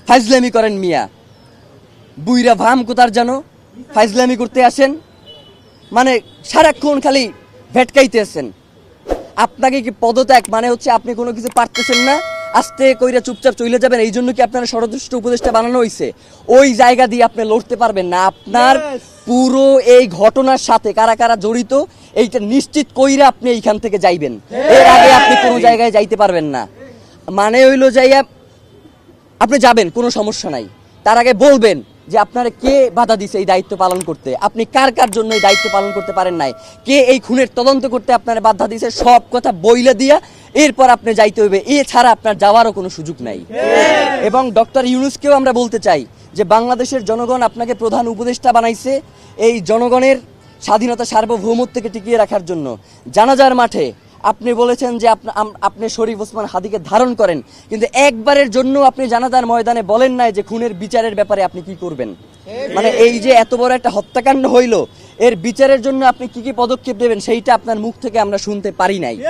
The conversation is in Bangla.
ফাইজলামি করেন মিয়া, বুইরা ভাম কোতার জানো ফাইজলামি করতে আসেন, মানে সারাক্ষণ খালি ভেটকাইতে আছেন। আপনাকে কি পদত্যাগ মানে হচ্ছে আপনি কোনো কিছু পারতেছেন না, আস্তে কইরা চুপচাপ চলে যাবেন, এই জন্য কি আপনার ষড়যন্ত্র উপদেষ্টা বানানো হয়েছে? ওই জায়গা দিয়ে আপনি লড়তে পারবেন না। আপনার পুরো এই ঘটনার সাথে কারা কারা জড়িত এইটা নিশ্চিত কইরা আপনি এইখান থেকে যাইবেন, এর আগে আপনি কোনো জায়গায় যাইতে পারবেন না। মানে হইলো যাইয়া আপনি যাবেন, কোনো সমস্যা নাই, তার আগে বলবেন যে আপনারা কে বাধা দিছে এই দায়িত্ব পালন করতে, আপনি কার কার জন্য এই দায়িত্ব পালন করতে পারেন নাই, কে এই খুনের তদন্ত করতে আপনারা বাধা দিছে, সব কথা বইলে দিয়া এরপর আপনি যাইতে হইবে, এছাড়া আপনার যাওয়ারও কোনো সুযোগ নাই। এবং ডক্টর ইউনূসকেও আমরা বলতে চাই যে বাংলাদেশের জনগণ আপনাকে প্রধান উপদেষ্টা বানাইছে এই জনগণের স্বাধীনতা সার্বভৌমত্বকে টিকিয়ে রাখার জন্য। জানাজার মাঠে আপনি বলেছেন যে আপনি শরীফ ওসমান হাদিকে ধারণ করেন, কিন্তু একবারের জন্য আপনি জানাজার ময়দানে বলেন নাই যে খুনের বিচারের ব্যাপারে আপনি কি করবেন। মানে এই যে এত বড় একটা হত্যাকাণ্ড হইল, এর বিচারের জন্য আপনি কি কি পদক্ষেপ নেবেন সেইটা আপনার মুখ থেকে আমরা শুনতে পারি নাই।